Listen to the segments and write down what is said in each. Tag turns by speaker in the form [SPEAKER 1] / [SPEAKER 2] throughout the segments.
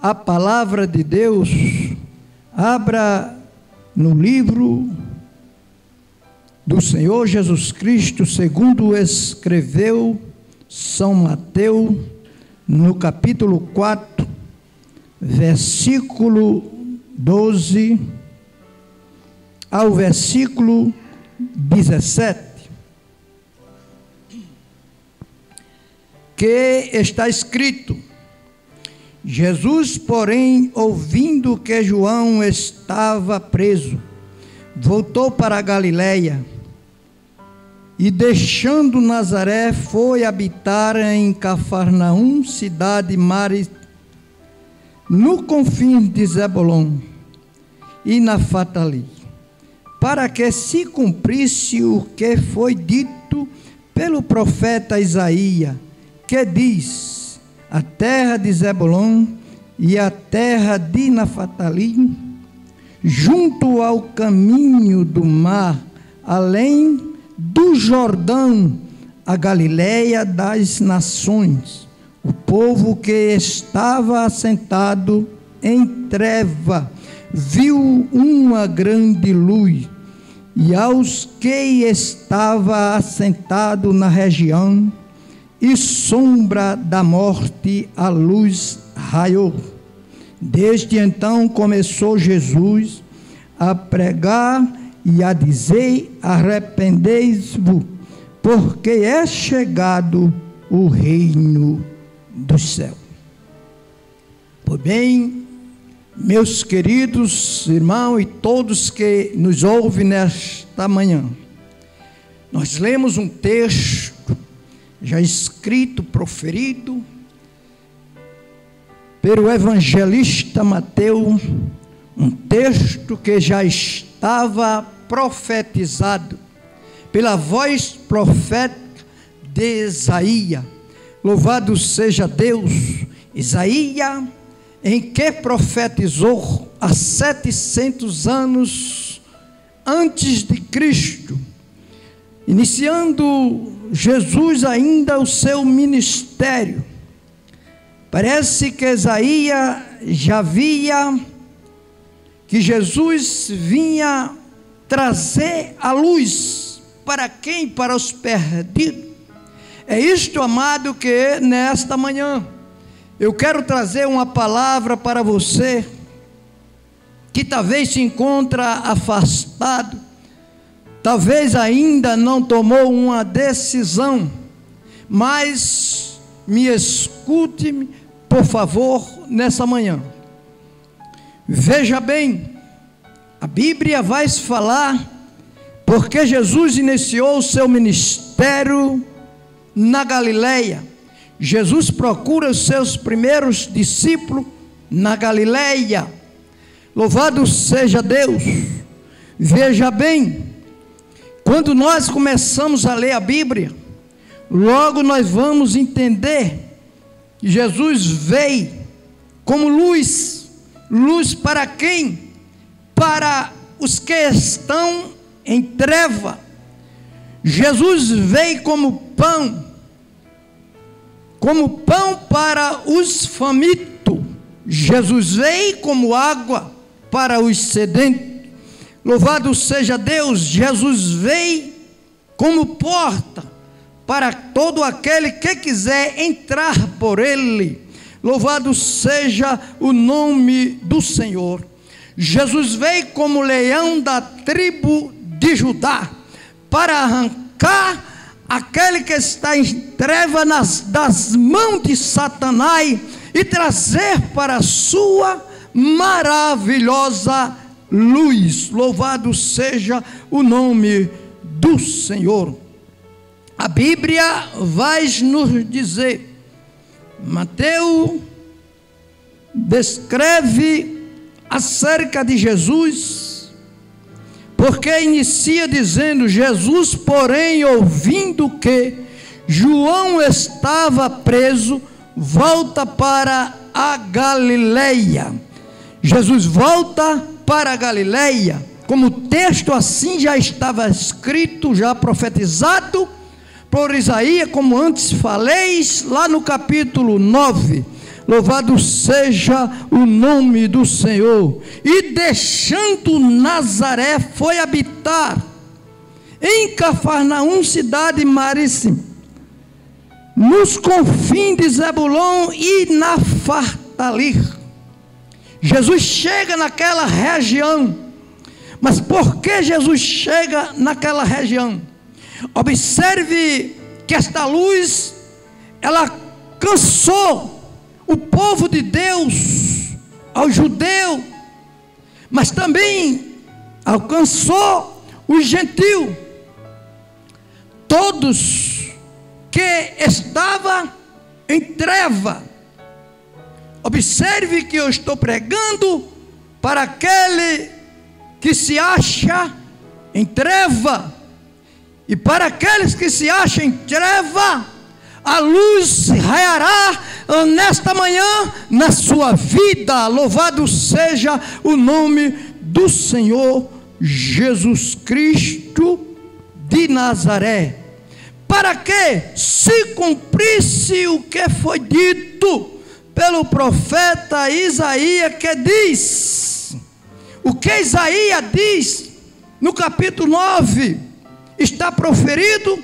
[SPEAKER 1] a palavra de Deus, abra no livro do Senhor Jesus Cristo, segundo escreveu São Mateus, no capítulo 4, versículo 12 ao versículo 17, que está escrito: Jesus, porém, ouvindo que João estava preso, voltou para a Galiléia e, deixando Nazaré, foi habitar em Cafarnaum, cidade marítima, no confins de Zebulon e Naftali, para que se cumprisse o que foi dito pelo profeta Isaías, que diz: a terra de Zebulon e a terra de Naftali, junto ao caminho do mar, além do Jordão, a Galiléia das nações, o povo que estava assentado em treva viu uma grande luz, e aos que estava assentado na região e sombra da morte, a luz raiou. Desde então começou Jesus a pregar e a dizer: arrependei-vos, porque é chegado o reino do céu. Pois bem, meus queridos irmãos e todos que nos ouvem nesta manhã, nós lemos um texto já escrito, proferido pelo evangelista Mateus, um texto que já estava profetizado pela voz profética de Isaías. Louvado seja Deus! Isaías, em que profetizou há 700 anos antes de Cristo, iniciando Jesus ainda o seu ministério. Parece que Isaías já via que Jesus vinha trazer a luz para quem? Para os perdidos. É isto, amado, que nesta manhã eu quero trazer uma palavra para você que talvez se encontra afastado, talvez ainda não tomou uma decisão, mas me escute, por favor, nessa manhã. Veja bem, a Bíblia vai falar, porque Jesus iniciou o seu ministério na Galiléia. Jesus procura os seus primeiros discípulos na Galiléia. Louvado seja Deus! Veja bem, quando nós começamos a ler a Bíblia, logo nós vamos entender que Jesus veio como luz. Luz para quem? Para os que estão em treva. Jesus veio como pão para os famintos. Jesus veio como água para os sedentos. Louvado seja Deus! Jesus veio como porta para todo aquele que quiser entrar por ele. Louvado seja o nome do Senhor. Jesus veio como leão da tribo de Judá, para arrancar aquele que está em treva das mãos de Satanás e trazer para a sua maravilhosa luz. Louvado seja o nome do Senhor. A Bíblia vai nos dizer, Mateus descreve acerca de Jesus, porque inicia dizendo: Jesus, porém, ouvindo que João estava preso, volta para a Galiléia. Jesus volta para a Galiléia, como o texto assim já estava escrito, já profetizado por Isaías, como antes falei, lá no capítulo 9. Louvado seja o nome do Senhor. E deixando Nazaré, foi habitar em Cafarnaum, cidade marítima, nos confins de Zebulon e Naftali. Jesus chega naquela região. Mas por que Jesus chega naquela região? Observe que esta luz, ela alcançou o povo de Deus, ao judeu, mas também alcançou o gentil. Todos que estavam em treva. Observe que eu estou pregando para aquele que se acha em treva, e para aqueles que se acham em treva, a luz raiará nesta manhã na sua vida. Louvado seja o nome do Senhor Jesus Cristo de Nazaré, para que se cumprisse o que foi dito pelo profeta Isaías, que diz, o que Isaías diz no capítulo 9, está proferido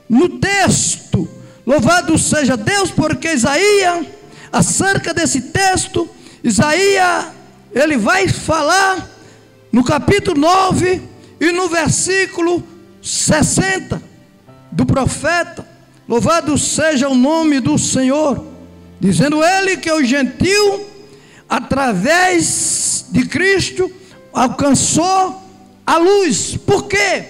[SPEAKER 1] no texto. Louvado seja Deus, porque Isaías, acerca desse texto, Isaías, ele vai falar no capítulo 9 e no versículo 60 do profeta. Louvado seja o nome do Senhor, dizendo ele que o gentil, através de Cristo, alcançou a luz. Por quê?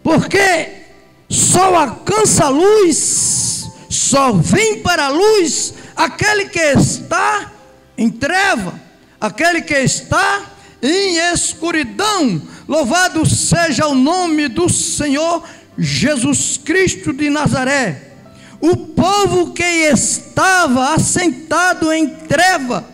[SPEAKER 1] Porque só alcança a luz, só vem para a luz aquele que está em treva, aquele que está em escuridão. Louvado seja o nome do Senhor Jesus Cristo de Nazaré. O povo que estava assentado em treva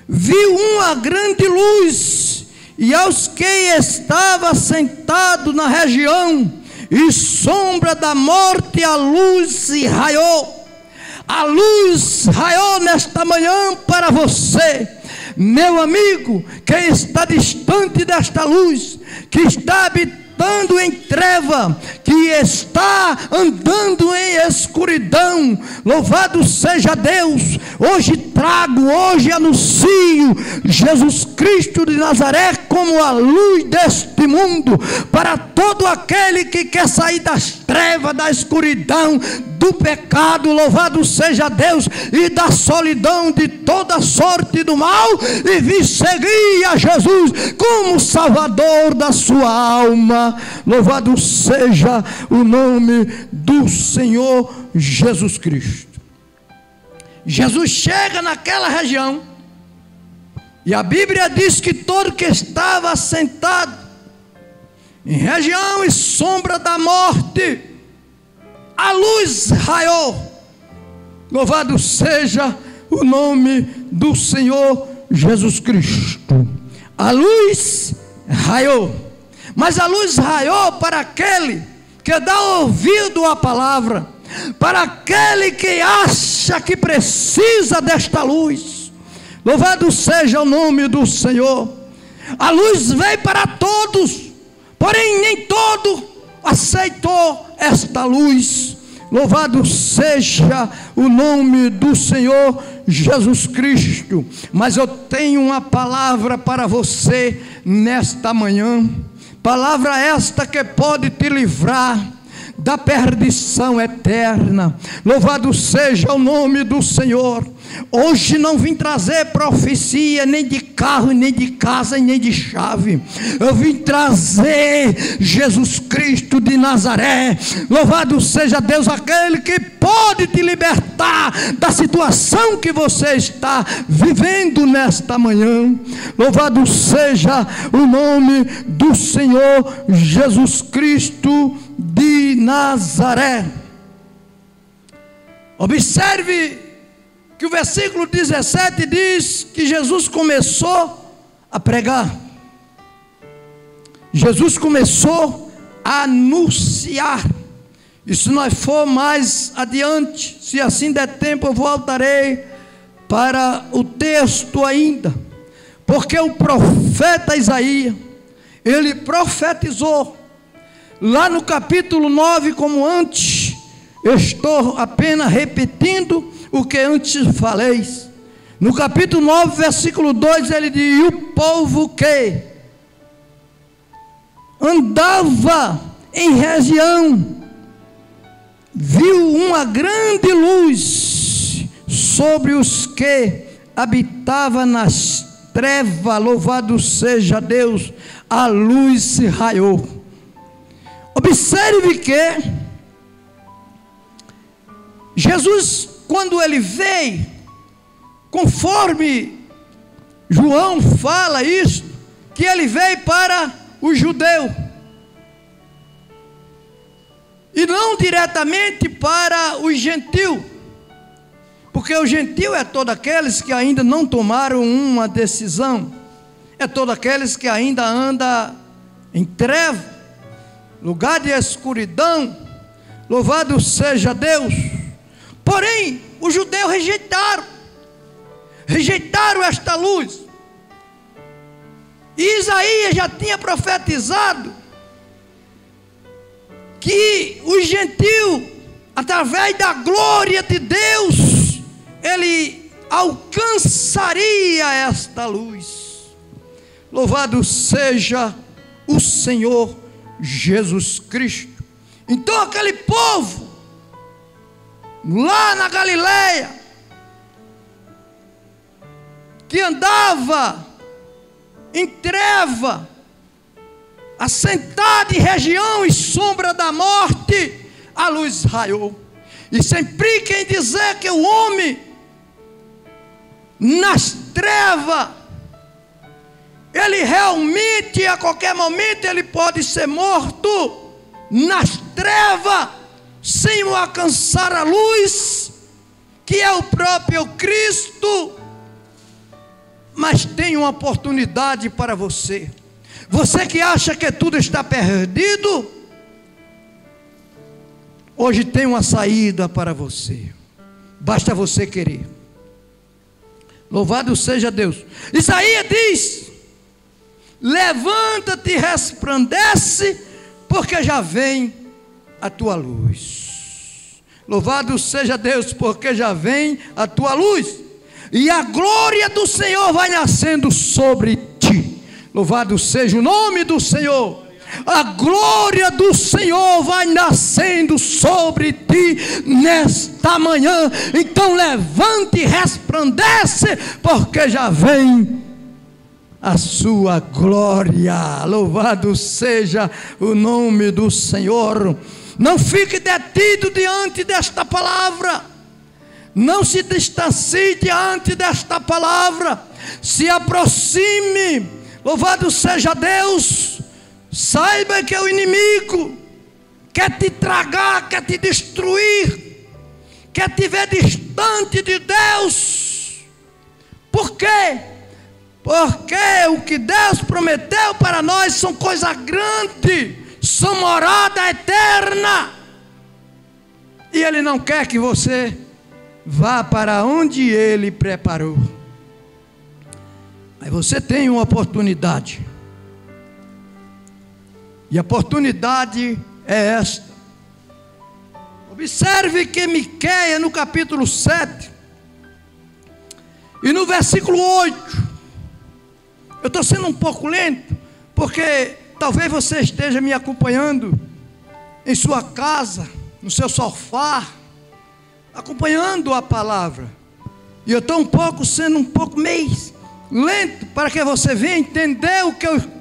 [SPEAKER 1] viu uma grande luz, e aos que estavam sentados na região e sombra da morte, a luz raiou. A luz raiou nesta manhã para você, meu amigo, que está distante desta luz, que está habitando em treva, que está andando em escuridão. Louvado seja Deus. Hoje anuncio Jesus Cristo de Nazaré como a luz deste mundo, para todo aquele que quer sair das trevas, da escuridão, do pecado. Louvado seja Deus, e da solidão, de toda sorte do mal, e vir seguir a Jesus como Salvador da sua alma. Louvado seja o nome do Senhor Jesus Cristo. Jesus chega naquela região, e a Bíblia diz que todo que estava sentado em região e sombra da morte, a luz raiou. Louvado seja o nome do Senhor Jesus Cristo. A luz raiou, mas a luz raiou para aquele que dá ouvido à palavra, para aquele que acha que precisa desta luz. Louvado seja o nome do Senhor. A luz veio para todos, porém nem todo aceitou esta luz. Louvado seja o nome do Senhor Jesus Cristo. Mas eu tenho uma palavra para você nesta manhã, palavra esta que pode te livrar da perdição eterna. Louvado seja o nome do Senhor. Hoje não vim trazer profecia nem de carro, nem de casa, nem de chave. Eu vim trazer Jesus Cristo de Nazaré. Louvado seja Deus, aquele que pode te libertar da situação que você está vivendo nesta manhã. Louvado seja o nome do Senhor Jesus Cristo de Nazaré. Observe que o versículo 17 diz que Jesus começou a pregar. Jesus começou a anunciar. E se nós for mais adiante, se assim der tempo, eu voltarei para o texto ainda. Porque o profeta Isaías, ele profetizou lá no capítulo 9, como antes, eu estou apenas repetindo o que antes falei. No capítulo 9, versículo 2, ele diz: e o povo que andava em região viu uma grande luz sobre os que habitavam nas trevas. Louvado seja Deus, a luz se raiou. Observe que Jesus, quando ele veio, conforme João fala isso, que ele veio para o judeu e não diretamente para os gentios, porque o gentio é todos aqueles que ainda não tomaram uma decisão, é todos aqueles que ainda andam em treva, lugar de escuridão. Louvado seja Deus. Porém, os judeus rejeitaram esta luz. E Isaías já tinha profetizado que os gentios, através da glória de Deus, ele alcançaria esta luz. Louvado seja o Senhor Jesus Cristo. Então aquele povo lá na Galileia, que andava em treva, assentado em região e sombra da morte, a luz raiou. E sempre quem dizer que o homem nas trevas, ele realmente a qualquer momento ele pode ser morto nas trevas, sem alcançar a luz, que é o próprio Cristo. Mas tem uma oportunidade para você. Você que acha que tudo está perdido, hoje tem uma saída para você. Basta você querer. Louvado seja Deus. Isaías diz: levanta-te e resplandece, porque já vem a tua luz. Louvado seja Deus, porque já vem a tua luz. E a glória do Senhor vai nascendo sobre ti. Louvado seja o nome do Senhor. A glória do Senhor vai nascendo sobre ti nesta manhã. Então levante e resplandece, porque já vem a sua glória. Louvado seja o nome do Senhor. Não fique detido diante desta palavra. Não se distancie diante desta palavra. Se aproxime. Louvado seja Deus. Saiba que o inimigo quer te tragar, quer te destruir, quer te ver distante de Deus. Por quê? Porque o que Deus prometeu para nós são coisas grandes, são morada eterna. E Ele não quer que você vá para onde Ele preparou. Aí você tem uma oportunidade. E a oportunidade é esta. Observe que Miqueias, no capítulo 7 e no versículo 8, eu estou sendo um pouco lento, porque talvez você esteja me acompanhando em sua casa, no seu sofá, acompanhando a palavra, e eu estou sendo um pouco meio lento, para que você venha entender o que eu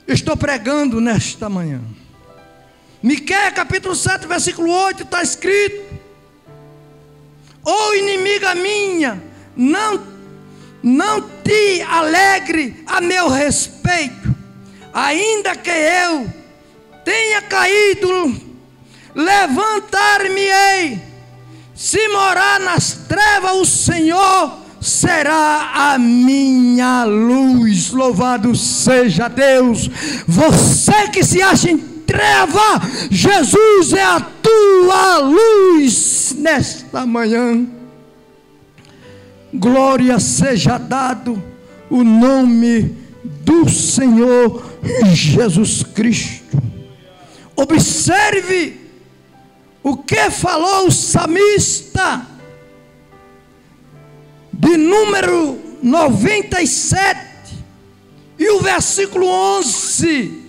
[SPEAKER 1] estou pregando nesta manhã. Miqueias capítulo 7, versículo 8, está escrito: ó inimiga minha, não te alegre a meu respeito, ainda que eu tenha caído, levantar-me-ei. Se morar nas trevas, o Senhor será a minha luz. Louvado seja Deus. Você que se acha em treva. Jesus é a tua luz nesta manhã. Glória seja dado o nome do Senhor Jesus Cristo. Observe o que falou o salmista de número 97 e o versículo 11.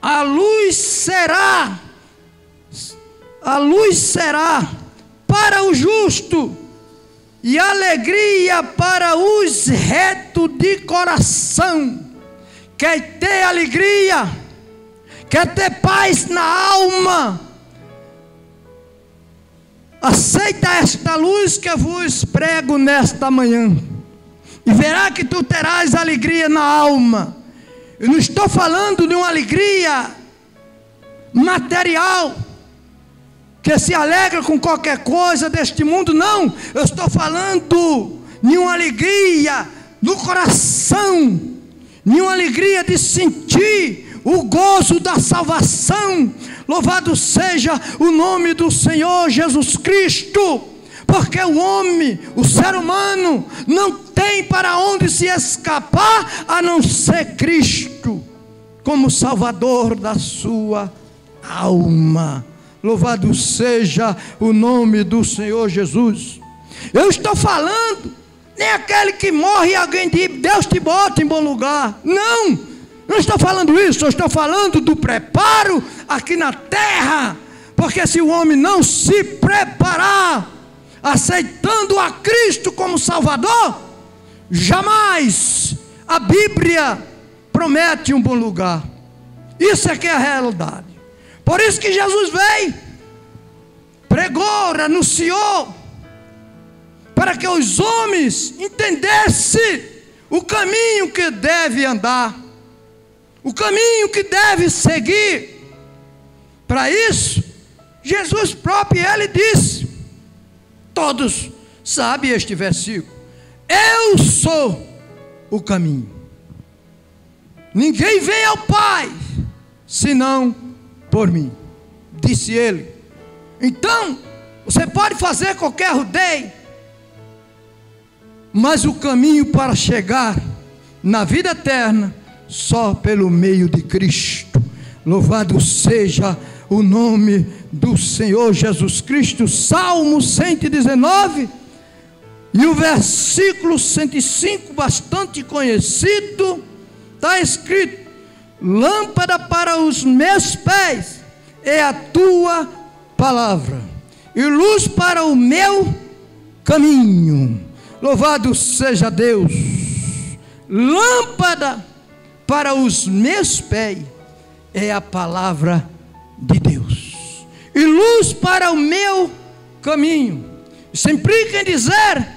[SPEAKER 1] A luz será para o justo e alegria para os retos de coração. Quer ter alegria, quer ter paz na alma, aceita esta luz que eu vos prego nesta manhã, e verá que tu terás alegria na alma. Eu não estou falando de uma alegria material, que se alegra com qualquer coisa deste mundo, não. Eu estou falando de uma alegria no coração, de uma alegria de sentir o gozo da salvação. Louvado seja o nome do Senhor Jesus Cristo, porque o homem, o ser humano, não tem para onde se escapar a não ser Cristo como Salvador da sua alma. Louvado seja o nome do Senhor Jesus. Eu estou falando, nem aquele que morre e alguém diz, Deus te bota em bom lugar. Não estou falando isso. Eu estou falando do preparo aqui na terra. Porque se o homem não se preparar, aceitando a Cristo como Salvador, jamais a Bíblia promete um bom lugar. Isso é que é a realidade. Por isso que Jesus veio, pregou, anunciou, para que os homens entendessem o caminho que deve andar, o caminho que deve seguir. Para isso, Jesus próprio, ele disse, todos sabem este versículo: eu sou o caminho, ninguém vem ao Pai senão por mim, disse ele. Então, você pode fazer qualquer rodeio, mas o caminho para chegar na vida eterna, só pelo meio de Cristo. Louvado seja o nome do Senhor Jesus Cristo. Salmo 119 e o versículo 105, bastante conhecido, está escrito: lâmpada para os meus pés é a tua palavra, e luz para o meu caminho. Louvado seja Deus. Lâmpada para os meus pés é a palavra de Deus, e luz para o meu caminho. Isso implica em dizer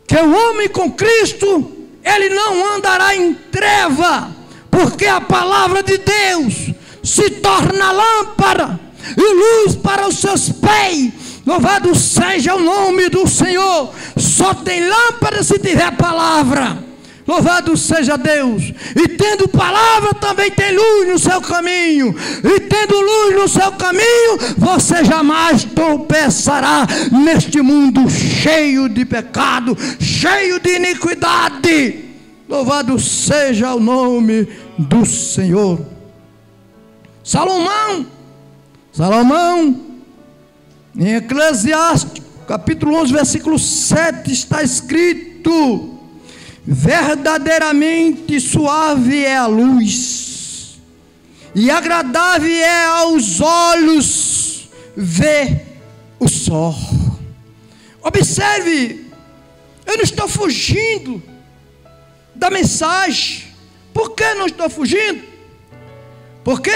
[SPEAKER 1] que o homem com Cristo, ele não andará em treva, porque a palavra de Deus se torna lâmpada e luz para os seus pés. Louvado seja o nome do Senhor. Só tem lâmpada se tiver palavra. Louvado seja Deus. E tendo palavra também tem luz no seu caminho. E tendo luz no seu caminho, você jamais tropeçará neste mundo cheio de pecado, cheio de iniquidade. Louvado seja o nome do Senhor. Salomão, em Eclesiastes, capítulo 11, versículo 7, está escrito: verdadeiramente suave é a luz, e agradável é aos olhos ver o sol. Observe, eu não estou fugindo da mensagem. Por que não estou fugindo? Porque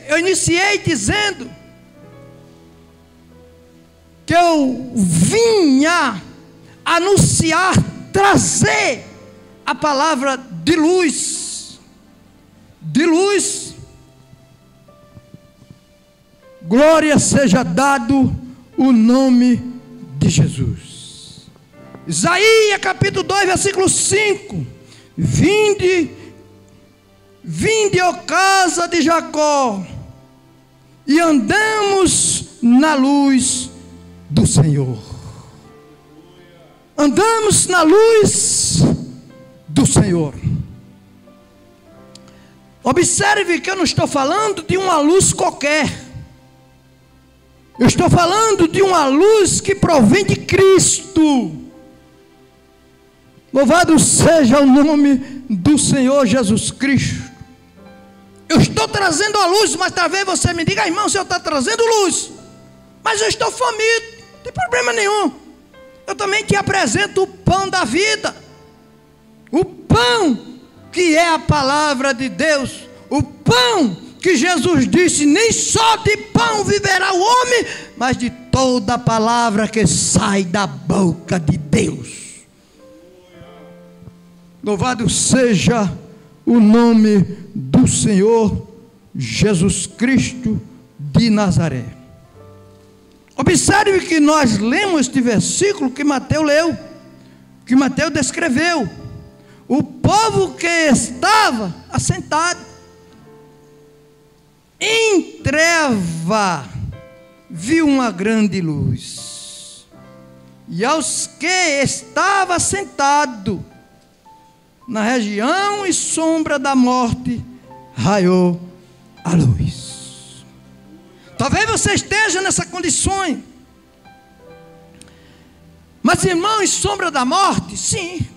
[SPEAKER 1] eu iniciei dizendo que eu vinha anunciar, trazer a palavra de luz. De luz. Glória seja dado o nome de Jesus. Isaías capítulo 2, versículo 5: vinde vinde, ó casa de Jacó, e andamos na luz do Senhor. Andamos na luz do Senhor. Observe que eu não estou falando de uma luz qualquer. Eu estou falando de uma luz que provém de Cristo. Louvado seja o nome do Senhor Jesus Cristo. Eu estou trazendo a luz, mas talvez você me diga: irmão, o senhor está trazendo luz, mas eu estou faminto. Não tem problema nenhum. Eu também te apresento o pão da vida, o pão que é a palavra de Deus, o pão que Jesus disse: nem só de pão viverá o homem, mas de toda a palavra que sai da boca de Deus. Louvado seja o nome do Senhor Jesus Cristo de Nazaré. Observe que nós lemos este versículo que Mateus leu, que Mateus descreveu. O povo que estava assentado em treva viu uma grande luz, e aos que estavam sentados na região e sombra da morte raiou a luz. Talvez você esteja nessa condição. Mas, irmão, em sombra da morte, sim.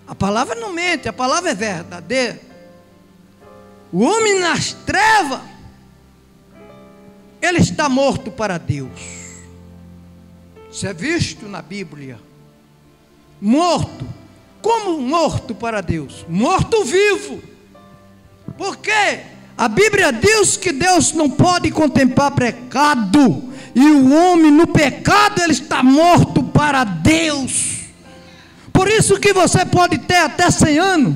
[SPEAKER 1] A palavra não mente, a palavra é verdadeira. O homem nas trevas, ele está morto para Deus. Isso é visto na Bíblia. Morto. Como morto para Deus? Morto vivo. Por quê? A Bíblia diz que Deus não pode contemplar pecado, e o homem no pecado, ele está morto para Deus. Por isso que você pode ter até 100 anos,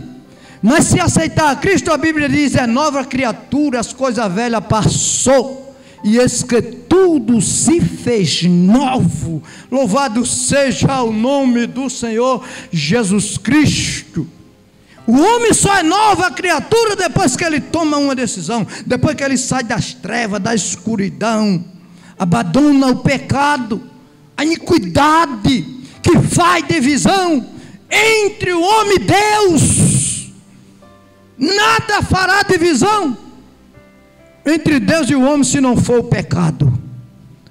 [SPEAKER 1] mas se aceitar a Cristo, a Bíblia diz: é nova criatura, as coisas velhas passou, e eis que tudo se fez novo. Louvado seja o nome do Senhor Jesus Cristo. O homem só é nova criatura depois que ele toma uma decisão, depois que ele sai das trevas, da escuridão, abandona o pecado, a iniquidade que faz divisão entre o homem e Deus. Nada fará divisão entre Deus e o homem se não for o pecado.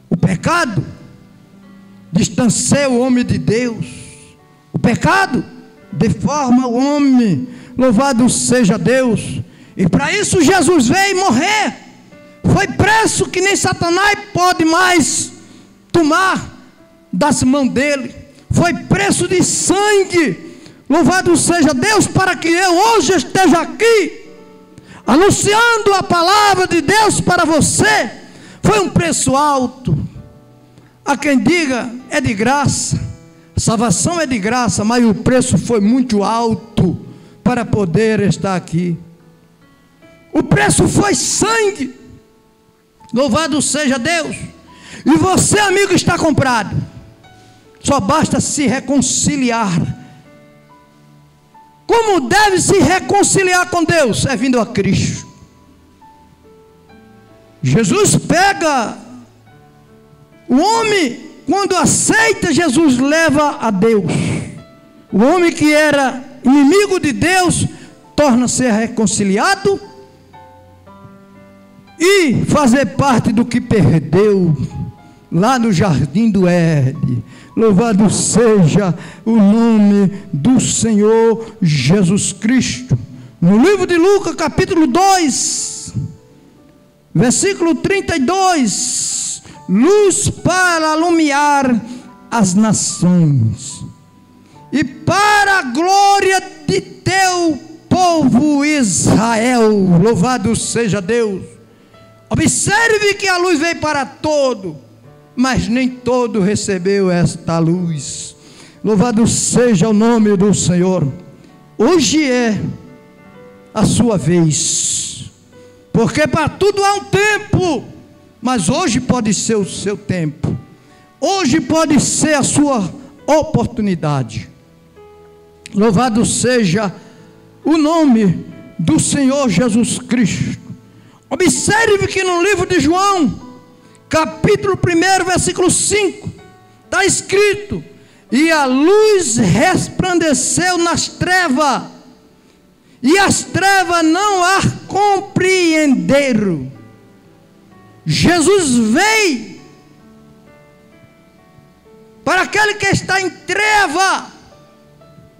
[SPEAKER 1] O pecado distancia o homem de Deus. O pecado deforma o homem. Louvado seja Deus. E para isso Jesus veio morrer. Foi preço que nem Satanás pode mais tomar das mãos dele. Foi preço de sangue. Louvado seja Deus, para que eu hoje esteja aqui anunciando a palavra de Deus para você. Foi um preço alto. Há quem diga: é de graça. Salvação é de graça, mas o preço foi muito alto para poder estar aqui. O preço foi sangue. Louvado seja Deus. E você, amigo, está comprado. Só basta se reconciliar. Como deve se reconciliar com Deus? É vindo a Cristo. Jesus pega o homem. Quando aceita Jesus, leva a Deus. O homem que era inimigo de Deus torna-se reconciliado e fazer parte do que perdeu lá no jardim do Éden. Louvado seja o nome do Senhor Jesus Cristo. No livro de Lucas, capítulo 2, versículo 32. Luz para alumiar as nações, e para a glória de teu povo Israel. Louvado seja Deus. Observe que a luz veio para todo, mas nem todo recebeu esta luz. Louvado seja o nome do Senhor. Hoje é a sua vez, porque para tudo há um tempo. Mas hoje pode ser o seu tempo. Hoje pode ser a sua oportunidade. Louvado seja o nome do Senhor Jesus Cristo. Observe que no livro de João, capítulo 1, versículo 5, está escrito: e a luz resplandeceu nas trevas, e as trevas não a compreenderam. Jesus veio para aquele que está em treva,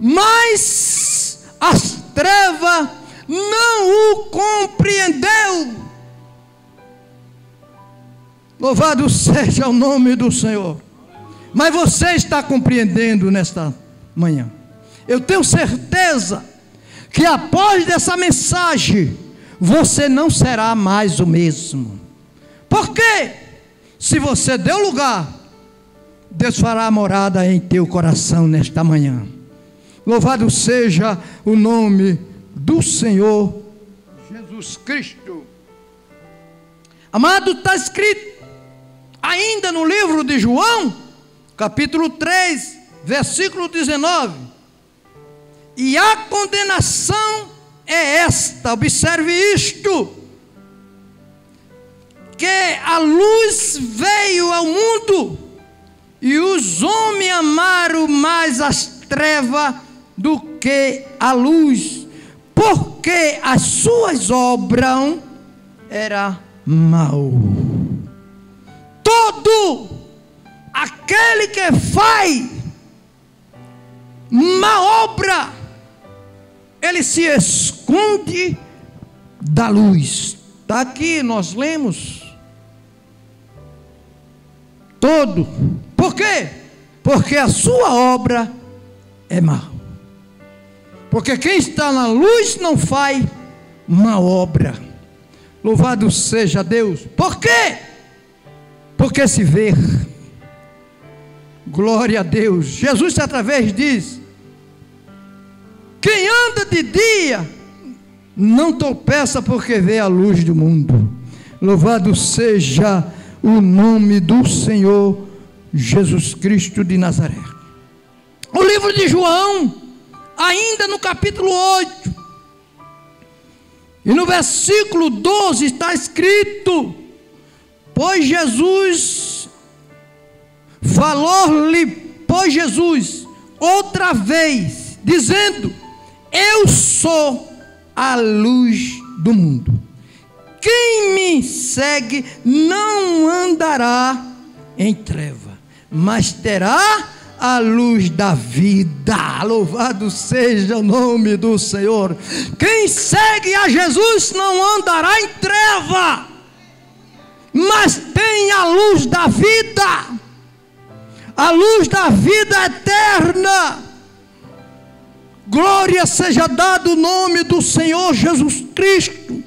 [SPEAKER 1] mas as trevas não o compreendeu. Louvado seja o nome do Senhor. Mas você está compreendendo nesta manhã. Eu tenho certeza que após dessa mensagem você não será mais o mesmo. Por quê? Se você deu lugar, Deus fará morada em teu coração nesta manhã. Louvado seja o nome do Senhor Jesus Cristo. Amado, está escrito ainda no livro de João, capítulo 3, versículo 19: e a condenação é esta, observe isto, que a luz veio ao mundo, e os homens amaram mais as trevas do que a luz, porque as suas obras eram mal. Todo aquele que faz má obra, ele se esconde da luz. Está aqui, nós lemos. Todo. Por quê? Porque a sua obra é má. Porque quem está na luz não faz má obra. Louvado seja Deus. Por quê? Porque se vê. Glória a Deus. Jesus através diz: quem anda de dia não tropeça porque vê a luz do mundo. Louvado seja o nome do Senhor Jesus Cristo de Nazaré. O livro de João, ainda no capítulo 8, e no versículo 12 está escrito: pois Jesus outra vez, dizendo: eu sou a luz do mundo. Quem me segue não andará em treva, mas terá a luz da vida. Louvado seja o nome do Senhor. Quem segue a Jesus não andará em treva, mas tem a luz da vida, a luz da vida eterna. Glória seja dado o nome do Senhor Jesus Cristo.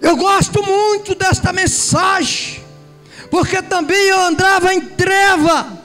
[SPEAKER 1] Eu gosto muito desta mensagem, porque também eu andava em treva,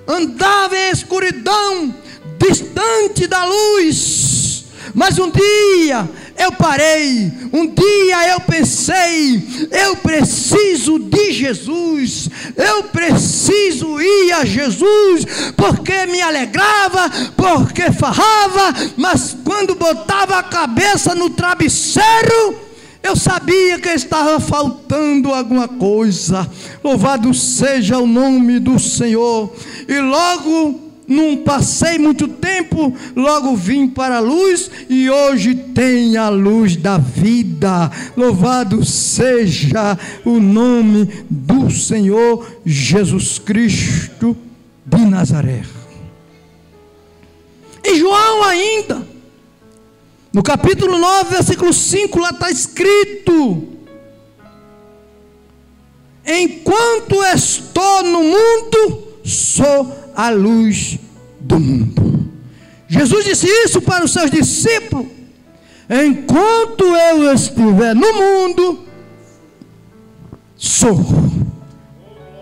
[SPEAKER 1] andava em escuridão, distante da luz. Mas um dia eu parei, um dia eu pensei: eu preciso de Jesus, eu preciso ir a Jesus, porque me alegrava, porque farrava, mas quando botava a cabeça no travesseiro, eu sabia que estava faltando alguma coisa. Louvado seja o nome do Senhor. E logo, não passei muito tempo, logo vim para a luz, e hoje tem a luz da vida. Louvado seja o nome do Senhor Jesus Cristo de Nazaré. Em João ainda, no capítulo 9, versículo 5, lá está escrito: enquanto estou no mundo, sou a luz do mundo. Jesus disse isso para os seus discípulos: enquanto eu estiver no mundo, sou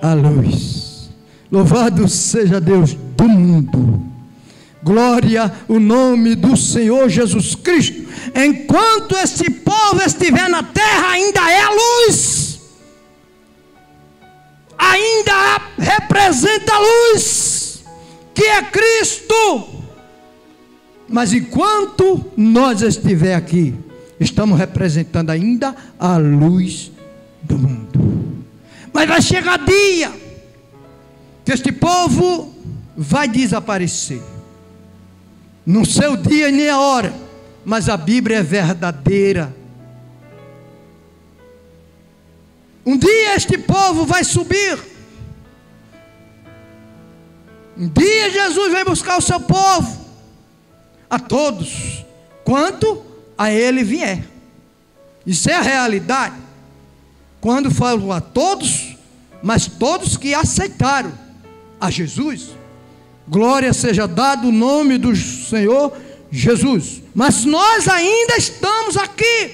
[SPEAKER 1] a luz. Louvado seja Deus do mundo. Glória o nome do Senhor Jesus Cristo. Enquanto esse povo estiver na terra, ainda é a luz, ainda representa a luz, que é Cristo. Mas enquanto nós estiver aqui, estamos representando ainda a luz do mundo. Mas vai chegar dia que este povo vai desaparecer. Não sei o dia e nem a hora, mas a Bíblia é verdadeira. Um dia este povo vai subir. Um dia Jesus vai buscar o seu povo. A todos, quanto a ele vier. Isso é a realidade. Quando falo a todos, mas todos que aceitaram a Jesus. Glória seja dado o nome do Senhor Jesus. Mas nós ainda estamos aqui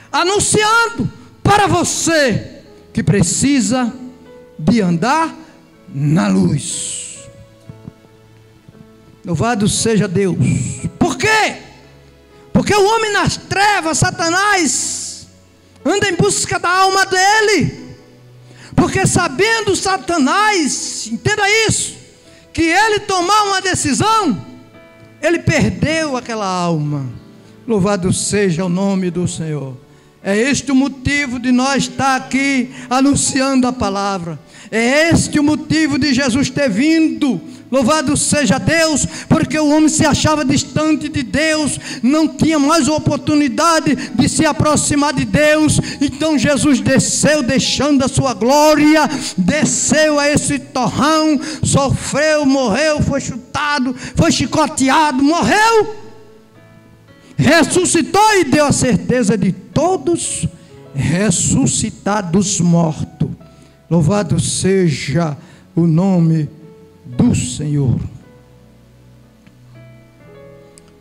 [SPEAKER 1] anunciando para você que precisa de andar na luz. Louvado seja Deus. Por quê? Porque o homem nas trevas, Satanás, anda em busca da alma dele. Porque sabendo Satanás, entenda isso, que ele tomar uma decisão, ele perdeu aquela alma. Louvado seja o nome do Senhor. É este o motivo de nós estar aqui anunciando a palavra. É este o motivo de Jesus ter vindo. Louvado seja Deus, porque o homem se achava distante de Deus, não tinha mais oportunidade de se aproximar de Deus. Então Jesus desceu, deixando a sua glória, desceu a esse torrão, sofreu, morreu, foi chutado, foi chicoteado, morreu, ressuscitou e deu a certeza de todos ressuscitar dos mortos. Louvado seja o nome do Senhor.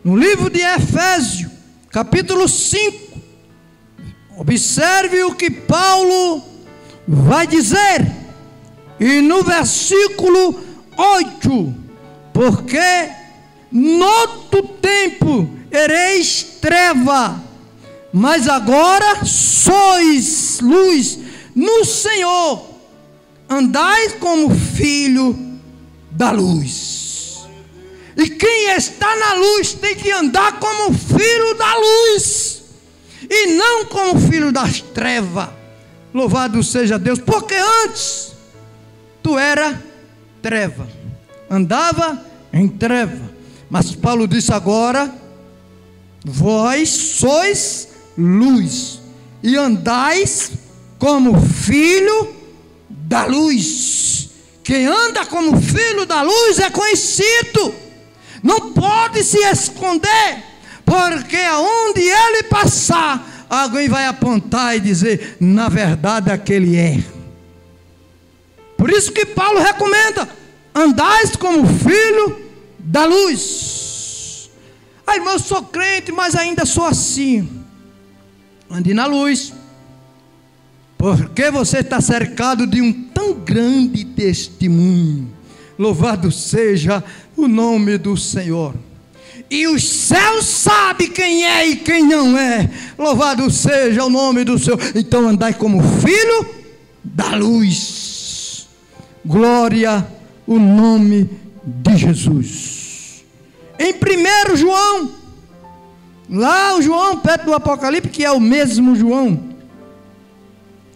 [SPEAKER 1] No livro de Efésios, capítulo 5, observe o que Paulo vai dizer, e no versículo 8: porque noutro tempo ereis treva, mas agora sois luz no Senhor, andais como filho da luz. E quem está na luz tem que andar como filho da luz, e não como filho das trevas. Louvado seja Deus, porque antes tu era treva, andava em treva, mas Paulo disse agora: vós sois luz, e andais como filho da luz. Quem anda como filho da luz é conhecido, não pode se esconder, porque aonde ele passar, alguém vai apontar e dizer: na verdade aquele é. Por isso que Paulo recomenda: andais como filho da luz. Ah, irmão, eu sou crente, mas ainda sou assim. Ande na luz, porque você está cercado de um tão grande testemunho. Louvado seja o nome do Senhor. E os céus sabem quem é e quem não é. Louvado seja o nome do Senhor. Então andai como filho da luz. Glória o nome de Jesus. Em 1 João, lá o João perto do Apocalipse, que é o mesmo João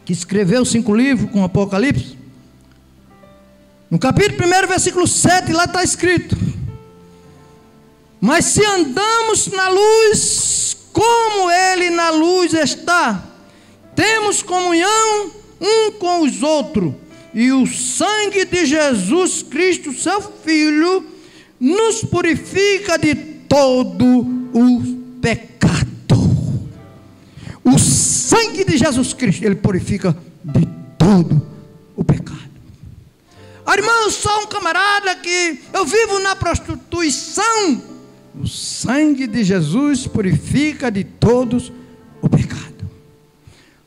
[SPEAKER 1] que escreveu 5 livros com Apocalipse, no capítulo 1, versículo 7, lá está escrito: mas se andamos na luz, como ele na luz está, temos comunhão um com os outros, e o sangue de Jesus Cristo, seu Filho, nos purifica de todo o pecado. O sangue de Jesus Cristo, ele purifica de todo o pecado. Irmão, eu sou um camarada que eu vivo na prostituição. O sangue de Jesus purifica de todos o pecado.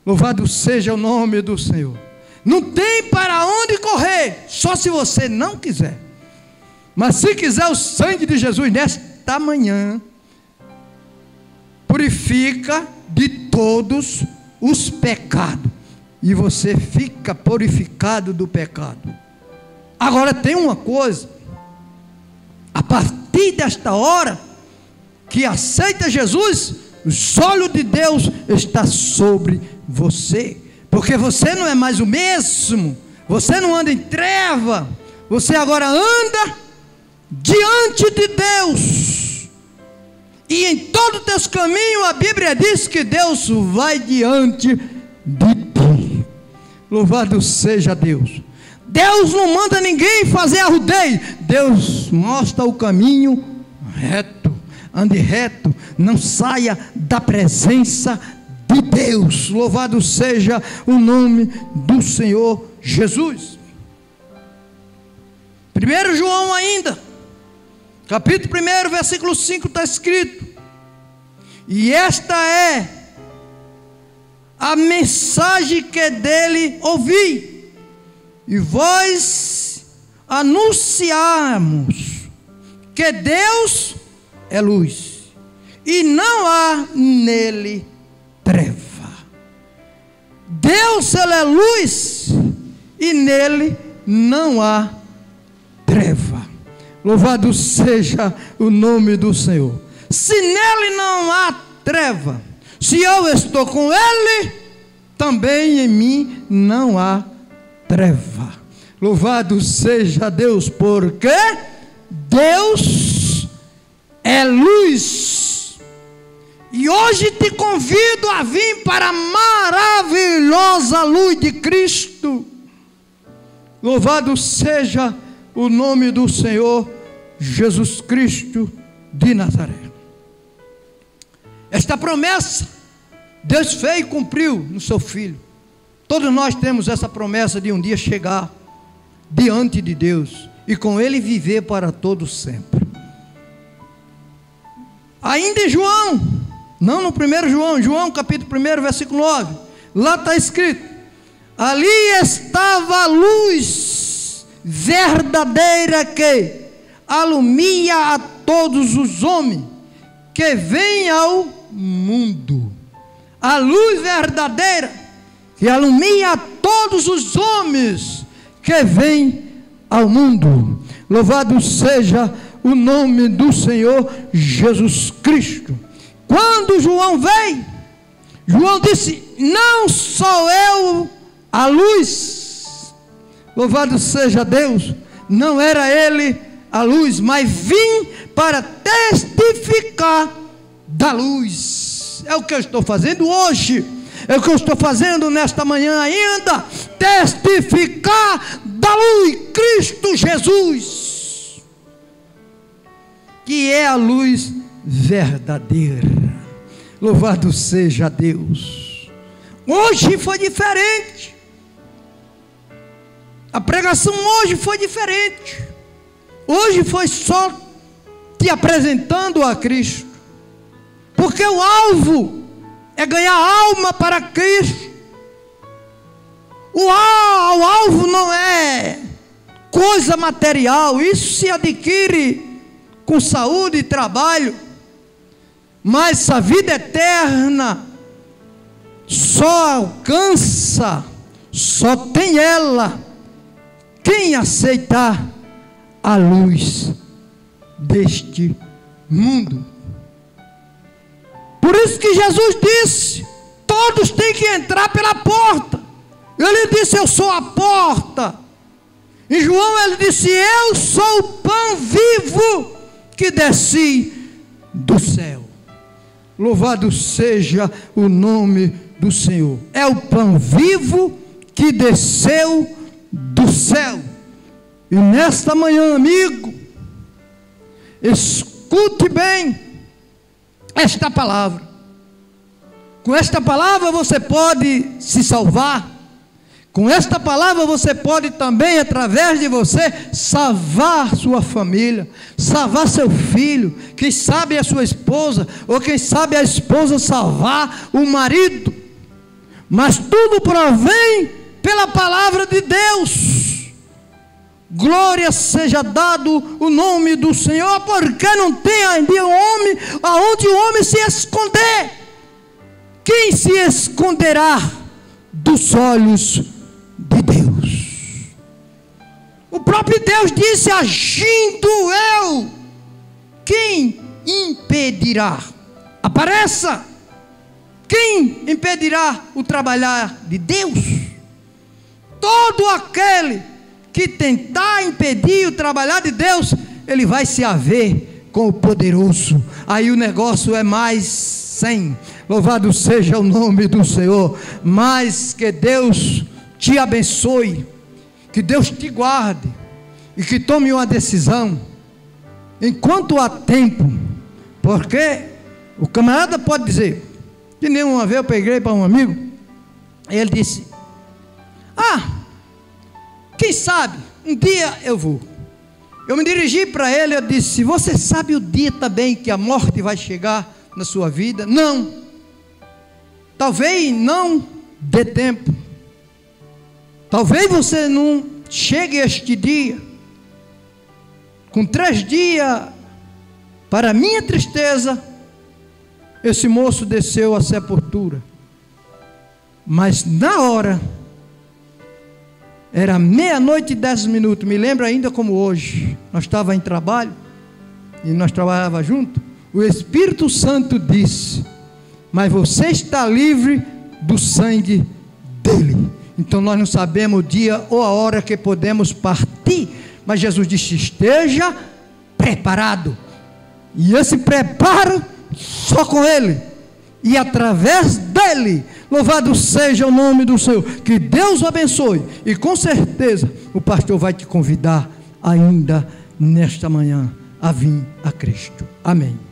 [SPEAKER 1] Louvado seja o nome do Senhor. Não tem para onde correr, só se você não quiser. Mas se quiser, o sangue de Jesus nesta manhã purifica de todos os pecados, e você fica purificado do pecado. Agora tem uma coisa: a partir desta hora que aceita Jesus, os olhos de Deus estão sobre você, porque você não é mais o mesmo, você não anda em treva, você agora anda diante de Deus, e em todo o teu caminho a Bíblia diz que Deus vai diante de ti. Louvado seja Deus. Deus não manda ninguém fazer arrudeio, Deus mostra o caminho reto. Ande reto, não saia da presença de Deus. Louvado seja o nome do Senhor Jesus. 1 João ainda, capítulo 1, versículo 5, está escrito: e esta é a mensagem que dele ouvi, e vós anunciamos que Deus é luz, e não há nele treva. Deus, ele é luz, e nele não há treva. Louvado seja o nome do Senhor. Se nele não há treva, se eu estou com ele, também em mim não há treva. Louvado seja Deus, porque Deus é luz. E hoje te convido a vir para a maravilhosa luz de Cristo. Louvado seja o nome do Senhor Jesus Cristo de Nazaré. Esta promessa Deus fez e cumpriu no seu Filho. Todos nós temos essa promessa de um dia chegar diante de Deus e com Ele viver para todo sempre. Ainda em João, não no 1 João, João capítulo 1, versículo 9, lá está escrito: ali estava a luz verdadeira que alumia a todos os homens que vêm ao mundo. A luz verdadeira que alumia a todos os homens que vêm ao mundo. Louvado seja o nome do Senhor Jesus Cristo. Quando João veio, João disse: não sou eu a luz. Louvado seja Deus. Não era ele a luz, mas vim para testificar da luz. É o que eu estou fazendo hoje, é o que eu estou fazendo nesta manhã ainda, testificar da luz, Cristo Jesus, que é a luz verdadeira. Louvado seja Deus. Hoje foi diferente, a pregação hoje foi diferente. Hoje foi só te apresentando a Cristo, porque o alvo é ganhar alma para Cristo. O alvo não é coisa material, isso se adquire com saúde e trabalho, mas a vida eterna só alcança, só tem ela quem aceitar a luz deste mundo. Por isso que Jesus disse: todos têm que entrar pela porta. Ele disse: eu sou a porta. Em João ele disse: eu sou o pão vivo que desci do céu. Louvado seja o nome do Senhor. É o pão vivo que desceu do céu. E nesta manhã, amigo, escute bem esta palavra. Com esta palavra você pode se salvar. Com esta palavra você pode também, através de você, salvar sua família, salvar seu filho, quem sabe a sua esposa, ou quem sabe a esposa salvar o marido. Mas tudo provém pela palavra de Deus. Glória seja dado o nome do Senhor, porque não tem ainda homem aonde o homem se esconder. Quem se esconderá dos olhos de Deus? O próprio Deus disse: agindo eu, quem impedirá? Apareça! Quem impedirá o trabalhar de Deus? Todo aquele que tentar impedir o trabalhar de Deus, ele vai se haver com o poderoso. Aí o negócio é mais 100. Louvado seja o nome do Senhor. Mas que Deus te abençoe, que Deus te guarde e que tome uma decisão enquanto há tempo, porque o camarada pode dizer, que nem uma vez eu peguei para um amigo, e ele disse: quem sabe um dia eu vou. Eu me dirigi para ele e eu disse: você sabe o dia também que a morte vai chegar na sua vida? Não, talvez não dê tempo, talvez você não chegue a este dia. Com 3 dias, para minha tristeza, esse moço desceu à sepultura. Mas na hora, era 00:10, me lembro ainda como hoje. Nós estávamos em trabalho, e nós trabalhávamos juntos. O Espírito Santo disse: mas você está livre do sangue dele. Então nós não sabemos o dia ou a hora que podemos partir, mas Jesus disse: esteja preparado. E esse preparo só com ele e através dele. Louvado seja o nome do Senhor. Que Deus o abençoe. E com certeza o pastor vai te convidar ainda nesta manhã a vir a Cristo. Amém.